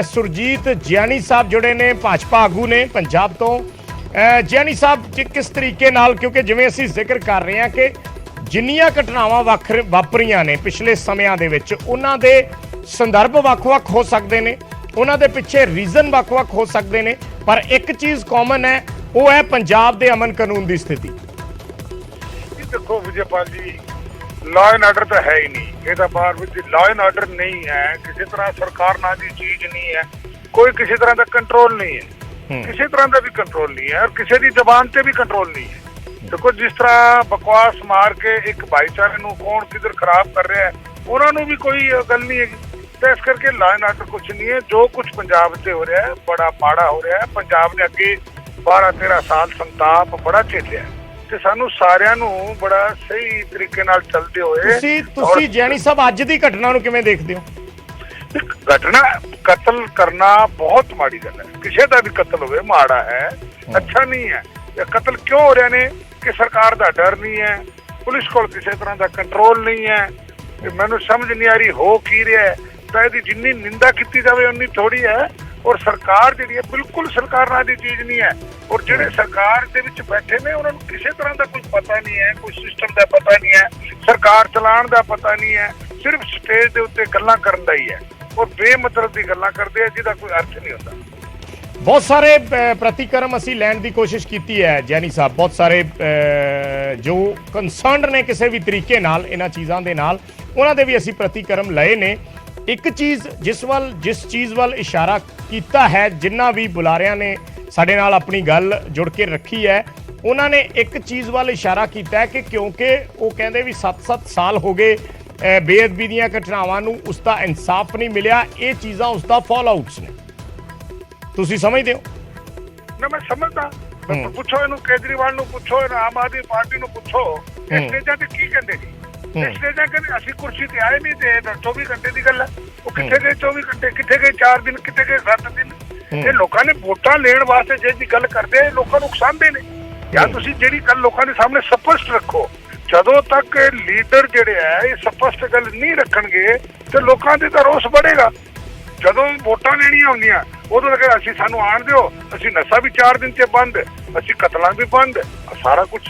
सुरजीत जियानी साहब जुड़े ने, भाजपा आगू ने पंजाब तो। जियानी साहब जी किस तरीके नाल, क्योंकि जिवें असीं जिक्र कर रहे हैं कि जिन्नियां घटनावां वापरियां ने पिछले समयां दे विच उन्हां दे संदर्भ वख-वख हो सकदे ने, उन्हां दे पिछे रीजन वख-वख हो सकदे ने, पर एक चीज़ कॉमन है, वो है पंजाब दे अमन कानून की स्थिति। देखो विजयपाल जी, लॉ एंड ऑर्डर तो है ही नहीं, ये तो बाहर लॉ एंड ऑर्डर नहीं है, किसी तरह सरकार ना की चीज नहीं है, कोई किसी तरह का कंट्रोल नहीं है, किसी तरह का भी कंट्रोल नहीं है और किसी की जबान से भी कंट्रोल नहीं है। देखो जिस तरह बकवास मार के एक भाईचारे नूं कौन किधर खराब कर रहा है, उन्होंने भी कोई गल नहीं है। तो इस करके लॉ एंड ऑर्डर कुछ नहीं है। जो कुछ पंजाब से हो रहा है बड़ा माड़ा हो रहा है। पंजाब ने अगे 12-13 साल संताप बड़ा झेलिया है ਤੇ ਸਾਨੂੰ ਸਾਰਿਆਂ ਨੂੰ ਬੜਾ ਸਹੀ ਤਰੀਕੇ ਨਾਲ ਚੱਲਦੇ ਹੋਏ ਤੁਸੀਂ ਜੈਣੀ ਸਾਹਿਬ ਅੱਜ ਦੀ ਘਟਨਾ ਨੂੰ ਕਿਵੇਂ ਦੇਖਦੇ ਹੋ? घटना कत्ल करना बहुत माड़ी गल है, किसी का भी कत्ल होवे माड़ा है, अच्छा नहीं है। कत्ल क्यों हो रहे ने कि सरकार का डर नहीं है, पुलिस को किसी तरह का कंट्रोल नहीं है। मैनू समझ नहीं आ रही हो की रहा है। तो यदि जिन्नी निंदा की जाए उन्नी थोड़ी है। और सरकार जी है बिल्कुल सरकार ना दी चीज नहीं है। और जेडे सरकार के विच बैठे ने उन्होंने किसी तरह का कोई पता नहीं है, कोई सिस्टम का पता नहीं है, सरकार चलाने का पता नहीं है, सिर्फ स्टेज के उत्ते गल्लां करन दा ही है और बेमतलब की गल्लां करते हैं जिहदा कोई अर्थ नहीं होता। बहुत सारे प्रतिक्रम असी लैण की कोशिश की है जैनी साहब, बहुत सारे जो कंसर्नड ने किसी भी तरीके नाल इन्हां चीज़ां दे नाल उन्हां दे भी असी प्रतिक्रम लए ने। एक चीज़ जिस चीज़ वाल इशारा किया है, जिन्ना भी बुलारियां ने साडे नाल अपनी गल जुड़ के रखी है, उन्होंने एक चीज़ वाल इशारा किया है कि क्योंकि वो कहते भी 7-7 साल हो गए बेअदबी दीयां घटनावां नूं उसका इंसाफ नहीं मिलिया, ये चीज़ां उसका फॉल आउट्स ने। तुसीं समझदे हो? ना मैं समझदा, पुछो इनू केजरीवाल नूं पुछो, आम आदमी पार्टी नूं पुछो, स्टेजां ते की कहंदे जी? स्टेजां कहंदे असीं कुर्सी ते आए नहीं ते 24 घंटे की गल है। वो कित्थे गए 24 घंटे, कित्थे गए 4 दिन, कित्थे गए 7 दिन? ये लोगों ने वोटां लेण वास्ते जे गल करदे लोकां नूं उकसांदे ने। या तुसीं जेहड़ी गल लोकां दे सामने स्पष्ट रखो। ਜਦੋਂ तक लीडर ਜਿਹੜੇ ਹੈ ਇਹ ਸਪਸ਼ਟ ਗੱਲ ਨਹੀਂ ਰੱਖਣਗੇ ਤੇ ਲੋਕਾਂ ਦੇ ਤਾਂ ਰੋਸ ਵਧੇਗਾ। ਜਦੋਂ ਵੋਟਾਂ ਲੈਣੀਆਂ ਹੁੰਦੀਆਂ ਉਦੋਂ ਤੱਕ ਅਸੀਂ ਸਾਨੂੰ ਆਣ ਦਿਓ, ਅਸੀਂ ਨਸ਼ਾ ਵੀ 4 ਦਿਨ 'ਚ ਬੰਦ, ਅਸੀਂ ਕਤਲਾਂ ਵੀ ਬੰਦ, ਸਾਰਾ ਕੁਝ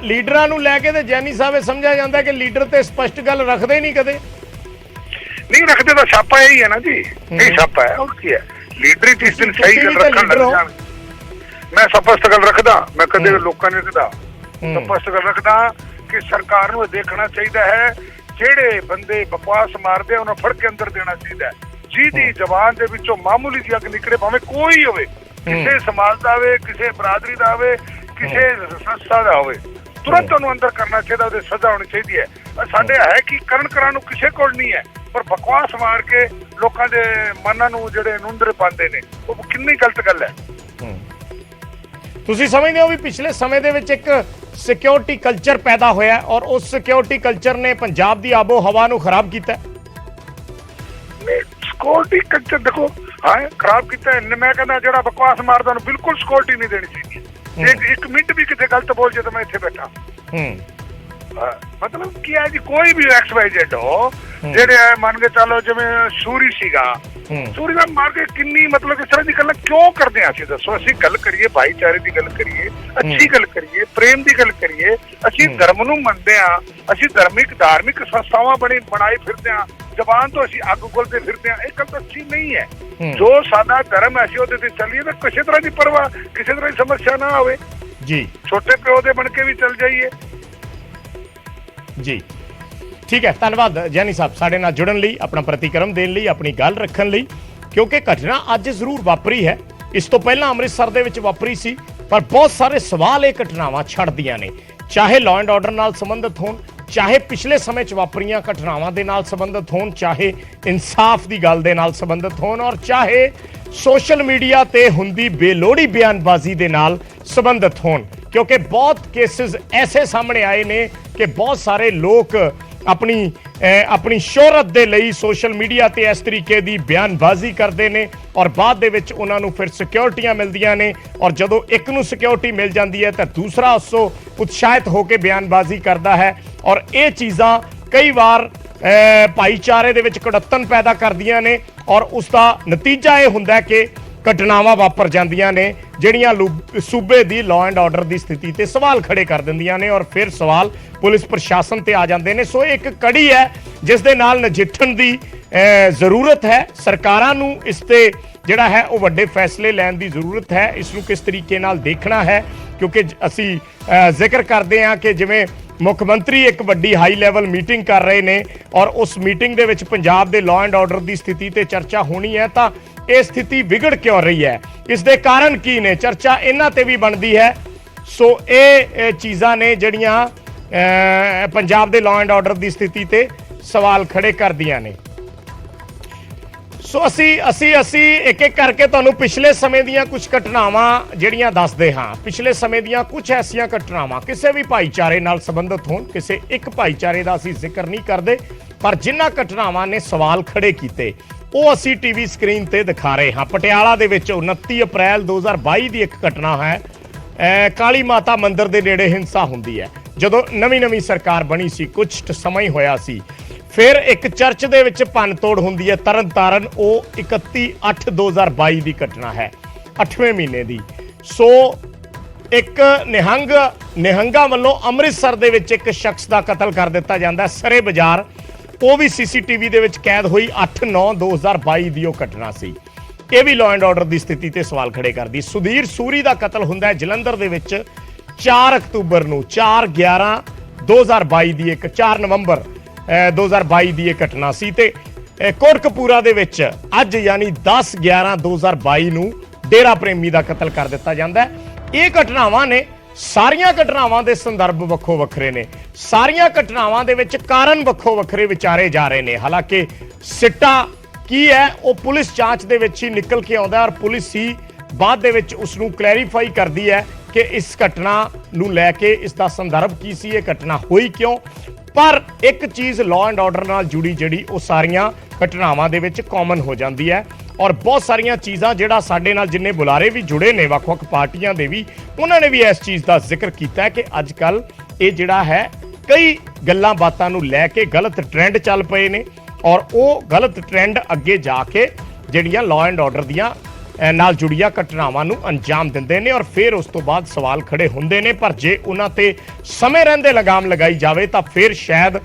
ਲੀਡਰਾਂ ਨੂੰ ਲੈ ਕੇ ਤੇ ਜੈਨੀ ਸਾਹਿਬ ਇਹ ਸਮਝਿਆ ਜਾਂਦਾ ਕਿ ਲੀਡਰ ਤੇ ਸਪਸ਼ਟ ਗੱਲ ਰੱਖਦੇ ਨਹੀਂ, ਕਦੇ ਨਹੀਂ ਰੱਖਦੇ ਤਾਂ ਛਾਪਾ ਇਹੀ ਹੈ ਨਾ ਜੀ, ਇਹ ਛਾਪਾ ਹੈ ਹੋਰ ਕੀ ਹੈ। ਲੀਡਰ ਜਿਸ ਦਿਨ ਸਹੀ ਗੱਲ ਰੱਖਣ ਲੱਗ ਜਾਣ, ਮੈਂ ਸਪਸ਼ਟ ਗੱਲ ਰੱਖਦਾ, ਮੈਂ ਕਦੇ ਲੋਕਾਂ ਨੇ ਕਹਦਾ स्पष्ट कर रखदा कि सरकार नूं देखना चाहिए है जेड़े बंदे बकवास मारदे उन्हें फड़ के अंदर देना चाहिए। जिहदी जबान दे विचों मामूली जी अग निकले, भावें कोई होवे, किसी समाज दा होवे, किसी बरादरी दा होवे, किसी संस्था दा होवे, तुरंत उन्हें अंदर करना चाहिए, उहदी सजा होनी चाहिए है। साडे है कि करण करां नूं किसी कोल नहीं है, पर बकवास मार के लोकां दे मनां नूं जेड़े नुंदरे पांदे ने वो कितनी गलत गल है। तुसीं समझदे हो भी पिछले समय दे विच एक सिक्योरिटी कल्चर पैदा होया और उस सिक्योरिटी कल्चर ने पंजाब की आबो हवा नूं खराब किया? सिक्योरिटी कल्चर देखो हाँ खराब किया है। मैं कहना जो बकवास मारदा उन्हें बिल्कुल सिक्योरिटी नहीं देनी चाहिए। एक मिनट भी कितने गलत बोल जाए तो मैं इत्थे बैठा। मतलब क्या है जी, कोई भी XYZ हो जेडे मान के चलो जिवें सूरी सीगा, सूरी का मार के किन्नी मतलब इस तरह की गल क्यों करते हैं? दसो असीं गल करिए, भाईचारे की गल करिए, अच्छी गल करिए, प्रेम की गल करिए, असीं धर्म नूं मनदे हां, असीं धार्मिक संस्थावां बनाए फिरदे हां, जबान तो असीं अग उगलदे फिरदे हां, ये गल तो अच्छी नहीं है। जो साडा धर्म है असीं उहदे ते चलिए तो किसी तरह की परवाह, किसी तरह की समस्या ना आवे जी, छोटे प्यो दे बन के भी चल जाइए जी। ठीक है, धन्यवाद जैनी साहब साडे नाल जुड़न लई, अपना प्रतिक्रम देण लई, अपनी गल रखण लई, क्योंकि घटना अज जरूर वापरी है, इस तो पहला अमृतसर दे विच वापरी सी, पर बहुत सारे सवाल ये घटनावां छड्डदियां ने, चाहे लॉ एंड ऑर्डर नाल संबंधित होण, चाहे पिछले समय च वापरियां घटनावां दे नाल संबंधित होण, चाहे इंसाफ की गल दे नाल संबंधित होण, और चाहे सोशल मीडिया ते हुंदी बेलोड़ी बयानबाजी दे नाल संबंधित होण। क्योंकि बहुत केसेस ऐसे सामने आए ने कि बहुत सारे लोग अपनी शोहरत दे लई सोशल मीडिया ते इस तरीके की बयानबाजी करते हैं और बाद दे विच उन्हां नूं फिर सिक्योरिटियां मिलदियां ने, और जदों एक नूं सिक्योरिटी मिल जाती है तो दूसरा उसों उत्साहित होकर बयानबाजी करता है। और ये चीज़ां कई बार ਭਾਈਚਾਰੇ ਦੇ ਵਿੱਚ ਕੜੱਤਨ ਪੈਦਾ ਕਰਦੀਆਂ ਨੇ ਔਰ ਉਸ ਦਾ ਨਤੀਜਾ ਇਹ ਹੁੰਦਾ ਕਿ ਘਟਨਾਵਾਂ ਵਾਪਰ ਜਾਂਦੀਆਂ ਨੇ ਜਿਹੜੀਆਂ ਸੂਬੇ ਦੀ ਲਾਅ ਐਂਡ ਆਰਡਰ ਦੀ ਸਥਿਤੀ ਤੇ ਸਵਾਲ ਖੜੇ ਕਰ ਦਿੰਦੀਆਂ ਨੇ ਔਰ ਫਿਰ ਸਵਾਲ ਪੁਲਿਸ ਪ੍ਰਸ਼ਾਸਨ ਤੇ ਆ ਜਾਂਦੇ ਨੇ। ਸੋ ਇਹ ਇੱਕ ਕੜੀ ਹੈ ਜਿਸ ਦੇ ਨਾਲ ਨਜਿੱਠਣ ਦੀ ਜ਼ਰੂਰਤ ਹੈ। ਸਰਕਾਰਾਂ ਨੂੰ ਇਸ ਤੇ ਜਿਹੜਾ ਹੈ ਉਹ ਵੱਡੇ ਫੈਸਲੇ ਲੈਣ ਦੀ ਜ਼ਰੂਰਤ ਹੈ। ਇਸ ਨੂੰ ਕਿਸ ਤਰੀਕੇ ਨਾਲ ਦੇਖਣਾ ਹੈ, ਕਿਉਂਕਿ ਅਸੀਂ ਜ਼ਿਕਰ ਕਰਦੇ ਹਾਂ ਕਿ ਜਿਵੇਂ ਮੁੱਖ ਮੰਤਰੀ ਇੱਕ ਵੱਡੀ ਹਾਈ ਲੈਵਲ ਮੀਟਿੰਗ ਕਰ ਰਹੇ ਨੇ ਔਰ ਉਸ ਮੀਟਿੰਗ ਦੇ ਵਿੱਚ ਪੰਜਾਬ ਦੇ ਲਾਅ ਐਂਡ ਆਰਡਰ ਦੀ ਸਥਿਤੀ ਤੇ ਚਰਚਾ ਹੋਣੀ ਹੈ, ਤਾਂ ਇਹ ਸਥਿਤੀ ਵਿਗੜ ਕਿਉਂ ਰਹੀ ਹੈ, ਇਸ ਦੇ ਕਾਰਨ ਕੀ ਨੇ, ਚਰਚਾ ਇਹਨਾਂ ਤੇ ਵੀ ਬਣਦੀ ਹੈ। ਸੋ ਇਹ ਚੀਜ਼ਾਂ ਨੇ ਜਿਹੜੀਆਂ ਪੰਜਾਬ ਦੇ ਲਾਅ ਐਂਡ ਆਰਡਰ ਦੀ ਸਥਿਤੀ ਤੇ ਸਵਾਲ ਖੜੇ ਕਰਦੀਆਂ ਨੇ। ਸੋ ਅਸੀਂ ਇੱਕ ਇੱਕ ਕਰਕੇ ਤੁਹਾਨੂੰ ਪਿਛਲੇ ਸਮੇਂ ਦੀਆਂ ਕੁਝ ਘਟਨਾਵਾਂ ਜਿਹੜੀਆਂ ਦੱਸਦੇ ਹਾਂ। ਪਿਛਲੇ ਸਮੇਂ ਦੀਆਂ ਕੁਝ ਐਸੀਆਂ ਘਟਨਾਵਾਂ ਕਿਸੇ ਵੀ ਭਾਈਚਾਰੇ ਨਾਲ ਸੰਬੰਧਿਤ ਹੋਣ, ਕਿਸੇ ਇੱਕ ਭਾਈਚਾਰੇ ਦਾ ਅਸੀਂ ਜ਼ਿਕਰ ਨਹੀਂ ਕਰਦੇ, ਪਰ ਜਿਨ੍ਹਾਂ ਘਟਨਾਵਾਂ ਨੇ ਸਵਾਲ ਖੜੇ ਕੀਤੇ ਉਹ ਅਸੀਂ ਟੀਵੀ ਸਕਰੀਨ ਤੇ ਦਿਖਾ ਰਹੇ ਹਾਂ। ਪਟਿਆਲਾ ਦੇ ਵਿੱਚ 29 ਅਪ੍ਰੈਲ 2022 ਦੀ ਇੱਕ ਘਟਨਾ ਹੈ। ਕਾਲੀ ਮਾਤਾ ਮੰਦਿਰ ਦੇ ਨੇੜੇ ਹਿੰਸਾ ਹੁੰਦੀ ਹੈ। ਜਦੋਂ ਨਵੀਂ ਸਰਕਾਰ ਬਣੀ ਸੀ, ਕੁਝ ਸਮਾਂ ਹੀ ਹੋਇਆ ਸੀ, ਫਿਰ ਇੱਕ ਚਰਚ ਦੇ ਵਿੱਚ ਭੰਨਤੋੜ ਹੁੰਦੀ ਹੈ ਤਰਨਤਾਰਨ। ਉਹ 31/8/2022 ਦੀ ਘਟਨਾ ਹੈ, 8ਵੇਂ ਮਹੀਨੇ ਦੀ। ਸੋ ਇੱਕ ਨਿਹੰਗਾ ਵੱਲੋਂ ਅੰਮ੍ਰਿਤਸਰ ਦੇ ਵਿੱਚ ਇੱਕ ਸ਼ਖਸ ਦਾ ਕਤਲ ਕਰ ਦਿੱਤਾ ਜਾਂਦਾ ਸਰੇ ਬਾਜ਼ਾਰ। ਉਹ ਵੀ ਸੀਸੀਟੀਵੀ ਦੇ ਵਿੱਚ ਕੈਦ ਹੋਈ। 8/9/2022 ਦੀ ਉਹ ਘਟਨਾ ਸੀ। ਇਹ ਵੀ ਲਾਅ ਐਂਡ ਆਰਡਰ ਦੀ ਸਥਿਤੀ ਤੇ ਸਵਾਲ ਖੜੇ ਕਰਦੀ। ਸੁਧੀਰ ਸੂਰੀ ਦਾ ਕਤਲ ਹੁੰਦਾ ਹੈ ਜਲੰਧਰ ਦੇ ਵਿੱਚ 4 ਅਕਤੂਬਰ ਨੂੰ। 4/11/2022 ਦੀ 4 ਨਵੰਬਰ 2022 ਦੀ ਇਹ ਘਟਨਾ ਸੀ। ਤੇ ਕੋਟਕਪੂਰਾ ਦੇ ਵਿੱਚ ਅੱਜ ਯਾਨੀ 10/11/2022 ਨੂੰ ਡੇਰਾ ਪ੍ਰੇਮੀ ਦਾ ਕਤਲ ਕਰ ਦਿੱਤਾ ਜਾਂਦਾ ਹੈ। ਇਹ ਘਟਨਾਵਾਂ ਨੇ, ਸਾਰੀਆਂ ਘਟਨਾਵਾਂ ਦੇ ਸੰਦਰਭ ਵੱਖੋ ਵੱਖਰੇ ਨੇ, ਸਾਰੀਆਂ ਘਟਨਾਵਾਂ ਦੇ ਵਿੱਚ ਕਾਰਨ ਵੱਖੋ ਵੱਖਰੇ ਵਿਚਾਰੇ ਜਾ ਰਹੇ ਨੇ। ਹਾਲਾਂਕਿ ਸਿੱਟਾ ਕੀ ਹੈ ਉਹ ਪੁਲਿਸ ਜਾਂਚ ਦੇ ਵਿੱਚ ਹੀ ਨਿਕਲ ਕੇ ਆਉਂਦਾ ਔਰ ਪੁਲਿਸ ਹੀ ਬਾਅਦ ਦੇ ਵਿੱਚ ਉਸ ਨੂੰ ਕਲੈਰੀਫਾਈ ਕਰਦੀ ਹੈ ਕਿ ਇਸ ਘਟਨਾ ਨੂੰ ਲੈ ਕੇ ਇਸ ਦਾ ਸੰਦਰਭ ਕੀ ਸੀ, ਇਹ ਘਟਨਾ ਹੋਈ ਕਿਉਂ। ਪਰ ਇੱਕ ਚੀਜ਼ ਲਾਅ ਐਂਡ ਆਰਡਰ ਨਾਲ ਜੁੜੀ ਜਿਹੜੀ ਉਹ ਸਾਰੀਆਂ ਘਟਨਾਵਾਂ ਦੇ ਵਿੱਚ ਕਾਮਨ ਹੋ ਜਾਂਦੀ ਹੈ ਔਰ ਬਹੁਤ ਸਾਰੀਆਂ ਚੀਜ਼ਾਂ ਜਿਹੜਾ ਸਾਡੇ ਨਾਲ ਜਿੰਨੇ ਬੁਲਾਰੇ ਵੀ ਜੁੜੇ ਨੇ ਵੱਖ-ਵੱਖ ਪਾਰਟੀਆਂ ਦੇ ਵੀ, ਉਹਨਾਂ ਨੇ ਵੀ ਇਸ ਚੀਜ਼ ਦਾ ਜ਼ਿਕਰ ਕੀਤਾ ਹੈ ਕਿ ਅੱਜ ਕੱਲ ਇਹ ਜਿਹੜਾ ਹੈ ਕਈ ਗੱਲਾਂ ਬਾਤਾਂ ਨੂੰ ਲੈ ਕੇ ਗਲਤ ਟ੍ਰੈਂਡ ਚੱਲ ਪਏ ਨੇ ਔਰ ਉਹ ਗਲਤ ਟ੍ਰੈਂਡ ਅੱਗੇ ਜਾ ਕੇ ਜਿਹੜੀਆਂ ਲਾਅ ਐਂਡ ਆਰਡਰ ਦੀਆਂ ਨਾਲ ਜੁੜੀਆਂ ਘਟਨਾਵਾਂ ਨੂੰ ਅੰਜਾਮ ਦਿੰਦੇ ਨੇ ਔਰ ਫਿਰ ਉਸ ਤੋਂ ਬਾਅਦ ਸਵਾਲ ਖੜੇ ਹੁੰਦੇ ਨੇ। ਪਰ ਜੇ ਉਹਨਾਂ ਤੇ ਸਮੇਂ ਰਹਿੰਦੇ ਲਗਾਮ ਲਗਾਈ ਜਾਵੇ ਤਾਂ ਫਿਰ ਸ਼ਾਇਦ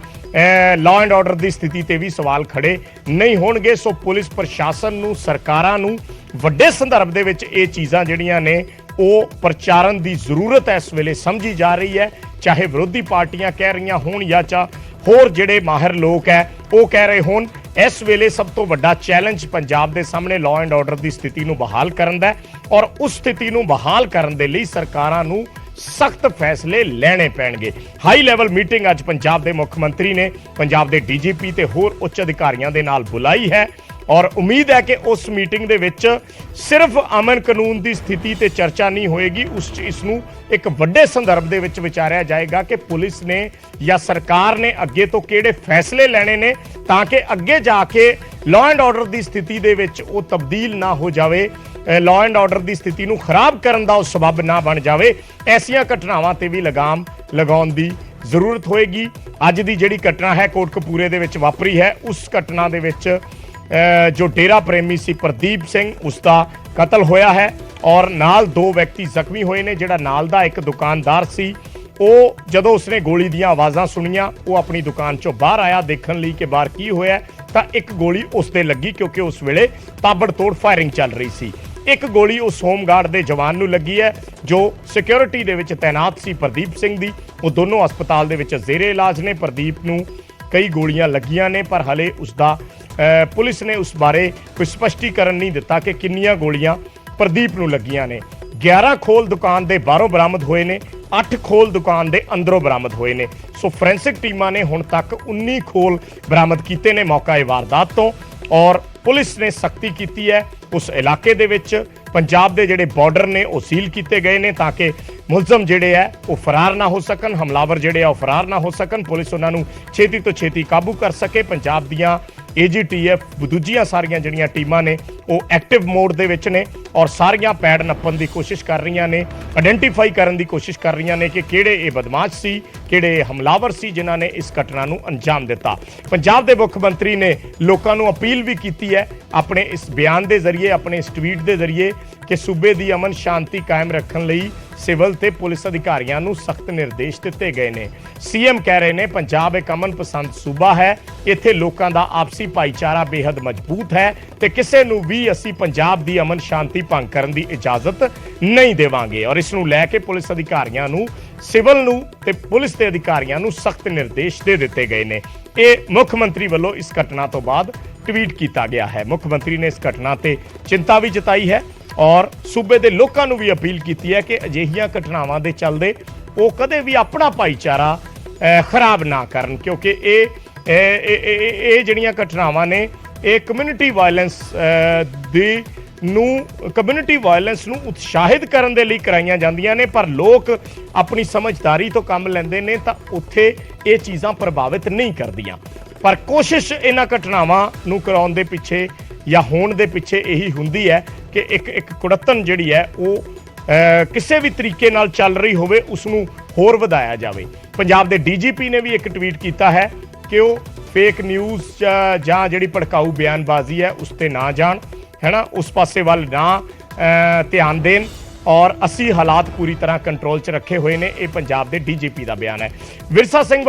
ਲਾਅ ਐਂਡ ਆਰਡਰ ਦੀ ਸਥਿਤੀ ਤੇ ਵੀ ਸਵਾਲ ਖੜੇ ਨਹੀਂ ਹੋਣਗੇ। ਸੋ ਪੁਲਿਸ ਪ੍ਰਸ਼ਾਸਨ ਨੂੰ, ਸਰਕਾਰਾਂ ਨੂੰ ਵੱਡੇ ਸੰਦਰਭ ਦੇ ਵਿੱਚ ਇਹ ਚੀਜ਼ਾਂ ਜਿਹੜੀਆਂ ਨੇ ਉਹ ਪ੍ਰਚਾਰਨ ਦੀ ਜ਼ਰੂਰਤ ਹੈ ਇਸ ਵੇਲੇ ਸਮਝੀ ਜਾ ਰਹੀ ਹੈ। ਚਾਹੇ ਵਿਰੋਧੀ ਪਾਰਟੀਆਂ ਕਹਿ ਰਹੀਆਂ ਹੋਣ ਜਾਂ ਹੋਰ ਜਿਹੜੇ ਮਾਹਿਰ ਲੋਕ ਹੈ ਉਹ ਕਹਿ ਰਹੇ ਹੋਣ, ਇਸ ਵੇਲੇ ਸਭ ਤੋਂ ਵੱਡਾ ਚੈਲੰਜ ਪੰਜਾਬ ਦੇ ਸਾਹਮਣੇ ਲਾਅ ਐਂਡ ਆਰਡਰ ਦੀ ਸਥਿਤੀ ਨੂੰ ਬਹਾਲ ਕਰਨ ਦਾ ਔਰ ਉਸ ਸਥਿਤੀ ਨੂੰ ਬਹਾਲ ਕਰਨ ਦੇ ਲਈ ਸਰਕਾਰਾਂ ਨੂੰ ਸਖਤ ਫੈਸਲੇ ਲੈਣੇ ਪੈਣਗੇ। ਹਾਈ ਲੈਵਲ ਮੀਟਿੰਗ ਅੱਜ ਪੰਜਾਬ ਦੇ ਮੁੱਖ ਮੰਤਰੀ ਨੇ ਪੰਜਾਬ ਦੇ ਡੀਜੀਪੀ ਤੇ ਹੋਰ ਉੱਚ ਅਧਿਕਾਰੀਆਂ ਦੇ ਨਾਲ ਬੁਲਾਈ ਹੈ ਔਰ ਉਮੀਦ ਹੈ ਕਿ ਉਸ ਮੀਟਿੰਗ ਦੇ ਵਿੱਚ ਸਿਰਫ ਅਮਨ ਕਾਨੂੰਨ ਦੀ ਸਥਿਤੀ ਤੇ ਚਰਚਾ ਨਹੀਂ ਹੋਏਗੀ, ਇਸ ਨੂੰ ਇੱਕ ਵੱਡੇ ਸੰਦਰਭ ਦੇ ਵਿੱਚ ਵਿਚਾਰਿਆ ਜਾਏਗਾ ਕਿ ਪੁਲਿਸ ਨੇ ਜਾਂ ਸਰਕਾਰ ਨੇ ਅੱਗੇ ਤੋਂ ਕਿਹੜੇ ਫੈਸਲੇ ਲੈਣੇ ਨੇ ਤਾਂ ਕਿ ਅੱਗੇ ਜਾ ਕੇ ਲਾਅ ਐਂਡ ਆਰਡਰ ਦੀ ਸਥਿਤੀ ਦੇ ਵਿੱਚ ਉਹ ਤਬਦੀਲ ਨਾ ਹੋ ਜਾਵੇ, ਲਾਅ ਐਂਡ ਆਰਡਰ ਦੀ ਸਥਿਤੀ ਨੂੰ ਖਰਾਬ ਕਰਨ ਦਾ ਉਹ ਸਬਬ ਨਾ ਬਣ ਜਾਵੇ। ਐਸੀਆਂ ਘਟਨਾਵਾਂ ਤੇ ਵੀ ਲਗਾਮ ਲਗਾਉਣ ਦੀ ਜ਼ਰੂਰਤ ਹੋਏਗੀ। ਅੱਜ ਦੀ ਜਿਹੜੀ ਘਟਨਾ ਹੈ ਕੋਟਕਪੂਰੇ ਦੇ ਵਿੱਚ ਵਾਪਰੀ ਹੈ, ਉਸ ਘਟਨਾ ਦੇ ਵਿੱਚ ਜੋ ਡੇਰਾ ਪ੍ਰੇਮੀ ਸੀ ਪ੍ਰਦੀਪ ਸਿੰਘ, ਉਸ ਦਾ ਕਤਲ ਹੋਇਆ ਹੈ ਔਰ ਨਾਲ 2 ਵਿਅਕਤੀ ਜ਼ਖਮੀ ਹੋਏ ਨੇ। ਜਿਹੜਾ ਨਾਲ ਦਾ ਇੱਕ ਦੁਕਾਨਦਾਰ ਸੀ, ਉਹ ਜਦੋਂ ਉਸਨੇ ਗੋਲੀ ਦੀਆਂ ਆਵਾਜ਼ਾਂ ਸੁਣੀਆਂ ਉਹ ਆਪਣੀ ਦੁਕਾਨ ਚੋਂ ਬਾਹਰ ਆਇਆ ਦੇਖਣ ਲਈ ਕਿ ਬਾਹਰ ਕੀ ਹੋਇਆ, ਤਾਂ ਇੱਕ ਗੋਲੀ ਉਸ ਤੇ ਲੱਗੀ ਕਿਉਂਕਿ ਉਸ ਵੇਲੇ ਤਾਬੜਤੋੜ ਫਾਇਰਿੰਗ ਚੱਲ ਰਹੀ ਸੀ। ਇੱਕ ਗੋਲੀ ਉਸ ਹੋਮਗਾਰਡ ਦੇ ਜਵਾਨ ਨੂੰ ਲੱਗੀ ਹੈ ਜੋ ਸਿਕਿਉਰਿਟੀ ਦੇ ਵਿੱਚ ਤੈਨਾਤ ਸੀ ਪ੍ਰਦੀਪ ਸਿੰਘ ਦੀ। ਉਹ ਦੋਨੋਂ ਹਸਪਤਾਲ ਦੇ ਵਿੱਚ ਜ਼ੇਰੇ ਇਲਾਜ ਨੇ। ਪ੍ਰਦੀਪ ਨੂੰ ਕਈ ਗੋਲੀਆਂ ਲੱਗੀਆਂ ਨੇ ਪਰ ਹਲੇ ਉਸਦਾ ਪੁਲਿਸ ਨੇ ਉਸ ਬਾਰੇ ਕੋਈ ਸਪਸ਼ਟੀਕਰਨ ਨਹੀਂ ਦਿੱਤਾ ਕਿ ਕਿੰਨੀਆਂ ਗੋਲੀਆਂ ਪ੍ਰਦੀਪ ਨੂੰ ਲੱਗੀਆਂ ਨੇ। 11 ਖੋਲ ਦੁਕਾਨ ਦੇ ਬਾਹਰੋਂ ਬਰਾਮਦ ਹੋਏ ਨੇ, 8 ਖੋਲ ਦੁਕਾਨ ਦੇ ਅੰਦਰੋਂ ਬਰਾਮਦ ਹੋਏ ਨੇ। ਸੋ ਫੋਰੈਂਸਿਕ ਟੀਮਾਂ ਨੇ ਹੁਣ ਤੱਕ 19 ਖੋਲ ਬਰਾਮਦ ਕੀਤੇ ਨੇ ਮੌਕਾ ਵਾਰਦਾਤ ਤੋਂ ਔਰ ਪੁਲਿਸ ਨੇ ਸਖਤੀ ਕੀਤੀ ਹੈ ਉਸ ਇਲਾਕੇ ਦੇ ਵਿੱਚ। ਪੰਜਾਬ ਦੇ ਜਿਹੜੇ ਬਾਰਡਰ ਨੇ ਉਹ ਸੀਲ ਕੀਤੇ ਗਏ ਨੇ ਤਾਂ ਕਿ ਮੁਲਜ਼ਮ ਜਿਹੜੇ ਹੈ ਉਹ ਫਰਾਰ ਨਾ ਹੋ ਸਕਣ, ਹਮਲਾਵਰ ਜਿਹੜੇ ਆ ਉਹ ਫਰਾਰ ਨਾ ਹੋ ਸਕਣ, ਪੁਲਿਸ ਉਹਨਾਂ ਨੂੰ ਛੇਤੀ ਤੋਂ ਛੇਤੀ ਕਾਬੂ ਕਰ ਸਕੇ। ਪੰਜਾਬ ਦੀਆਂ AGTF ਦੂਜੀਆਂ ਸਾਰੀਆਂ ਜਿਹੜੀਆਂ ਟੀਮਾਂ ਨੇ ਉਹ ਐਕਟਿਵ ਮੋਡ ਦੇ ਵਿੱਚ ਨੇ ਔਰ ਸਾਰੀਆਂ ਪੈੜ ਨੱਪਣ ਦੀ ਕੋਸ਼ਿਸ਼ ਕਰ ਰਹੀਆਂ ਨੇ, ਆਇਡੈਂਟੀਫਾਈ ਕਰਨ ਦੀ ਕੋਸ਼ਿਸ਼ ਕਰ ਰਹੀਆਂ ਨੇ ਕਿ ਕਿਹੜੇ ਇਹ ਬਦਮਾਸ਼ ਸੀ, ਕਿਹੜੇ ਹਮਲਾਵਰ ਸੀ ਜਿਨ੍ਹਾਂ ਨੇ ਇਸ ਘਟਨਾ ਨੂੰ ਅੰਜਾਮ ਦਿੱਤਾ। ਪੰਜਾਬ ਦੇ ਮੁੱਖ ਮੰਤਰੀ ਨੇ ਲੋਕਾਂ ਨੂੰ ਅਪੀਲ ਵੀ ਕੀਤੀ ਹੈ ਆਪਣੇ ਇਸ ਬਿਆਨ ਦੇ ਜ਼ਰੀਏ, ਆਪਣੇ ਇਸ ਟਵੀਟ ਦੇ ਜ਼ਰੀਏ ਕਿ ਸੂਬੇ ਦੀ ਅਮਨ ਸ਼ਾਂਤੀ ਕਾਇਮ ਰੱਖਣ ਲਈ ਸਿਵਲ ਤੇ ਪੁਲਿਸ ਅਧਿਕਾਰੀਆਂ ਨੂੰ ਸਖਤ ਨਿਰਦੇਸ਼ ਦਿੱਤੇ ਗਏ ਨੇ। ਸੀਐਮ ਕਹਿ ਰਹੇ ਨੇ ਪੰਜਾਬ ਇੱਕ ਅਮਨ ਪਸੰਦ ਸੂਬਾ ਹੈ, ਇੱਥੇ ਲੋਕਾਂ ਦਾ ਆਪਸੀ ਭਾਈਚਾਰਾ ਬੇहद ਮਜ਼ਬੂਤ ਹੈ ਤੇ ਕਿਸੇ ਨੂੰ ਵੀ ਅਸੀਂ ਪੰਜਾਬ ਦੀ ਅਮਨ ਸ਼ਾਂਤੀ ਭੰਗ ਕਰਨ ਦੀ ਇਜਾਜ਼ਤ ਨਹੀਂ ਦੇਵਾਂਗੇ ਔਰ ਇਸ ਨੂੰ ਲੈ ਕੇ ਪੁਲਿਸ ਅਧਿਕਾਰੀਆਂ ਨੂੰ, ਸਿਵਲ ਨੂੰ ਤੇ ਪੁਲਿਸ ਦੇ ਅਧਿਕਾਰੀਆਂ ਨੂੰ ਸਖਤ ਨਿਰਦੇਸ਼ ਦੇ ਦਿੱਤੇ ਗਏ ਨੇ। ਇਹ ਮੁੱਖ ਮੰਤਰੀ ਵੱਲੋਂ ਇਸ ਘਟਨਾ ਤੋਂ ਬਾਅਦ ਟਵੀਟ ਕੀਤਾ ਗਿਆ ਹੈ। ਮੁੱਖ ਮੰਤਰੀ ਨੇ ਇਸ ਘਟਨਾ ਤੇ ਚਿੰਤਾ ਵੀ ਜਤਾਈ ਹੈ ਔਰ ਸੂਬੇ ਦੇ ਲੋਕਾਂ ਨੂੰ ਵੀ ਅਪੀਲ ਕੀਤੀ ਹੈ ਕਿ ਅਜਿਹੀਆਂ ਘਟਨਾਵਾਂ ਦੇ ਚੱਲਦੇ ਉਹ ਕਦੇ ਵੀ ਆਪਣਾ ਭਾਈਚਾਰਾ ਖਰਾਬ ਨਾ ਕਰਨ, ਕਿਉਂਕਿ ਇਹ ਜਿਹੜੀਆਂ ਘਟਨਾਵਾਂ ਨੇ ਇਹ ਕਮਿਊਨਿਟੀ ਵਾਇਲੈਂਸ ਨੂੰ ਉਤਸ਼ਾਹਿਤ ਕਰਨ ਦੇ ਲਈ ਕਰਾਈਆਂ ਜਾਂਦੀਆਂ ਨੇ, ਪਰ ਲੋਕ ਆਪਣੀ ਸਮਝਦਾਰੀ ਤੋਂ ਕੰਮ ਲੈਂਦੇ ਨੇ ਤਾਂ ਉੱਥੇ ਇਹ ਚੀਜ਼ਾਂ ਪ੍ਰਭਾਵਿਤ ਨਹੀਂ ਕਰਦੀਆਂ। ਪਰ ਕੋਸ਼ਿਸ਼ ਇਹਨਾਂ ਘਟਨਾਵਾਂ ਨੂੰ ਕਰਾਉਣ ਦੇ ਪਿੱਛੇ ਜਾਂ ਹੋਣ ਦੇ ਪਿੱਛੇ ਇਹੀ ਹੁੰਦੀ ਹੈ ਕਿ ਇੱਕ ਕੁੜੱਤਣ ਜਿਹੜੀ ਹੈ ਉਹ ਕਿਸੇ ਵੀ ਤਰੀਕੇ ਨਾਲ ਚੱਲ ਰਹੀ ਹੋਵੇ, ਉਸ ਨੂੰ ਹੋਰ ਵਧਾਇਆ ਜਾਵੇ। ਪੰਜਾਬ ਦੇ DGP ਨੇ ਵੀ ਇੱਕ ਟਵੀਟ ਕੀਤਾ ਹੈ ਕਿ ਉਹ ਫੇਕ ਨਿਊਜ਼ ਜਾਂ ਜਿਹੜੀ ਭੜਕਾਊ ਬਿਆਨਬਾਜ਼ੀ ਹੈ ਉਸ ਤੇ ਨਾ ਜਾਣ, ਹੈ ਨਾ, ਉਸ ਪਾਸੇ ਵੱਲ ਨਾ ਧਿਆਨ ਦੇਣ ਔਰ ਅਸੀਂ ਹਾਲਾਤ ਪੂਰੀ ਤਰ੍ਹਾਂ ਕੰਟਰੋਲ 'ਚ ਰੱਖੇ ਹੋਏ ਨੇ। ਇਹ ਪੰਜਾਬ ਦੇ DGP ਦਾ ਬਿਆਨ ਹੈ। ਵਿਰਸਾ ਸਿੰਘ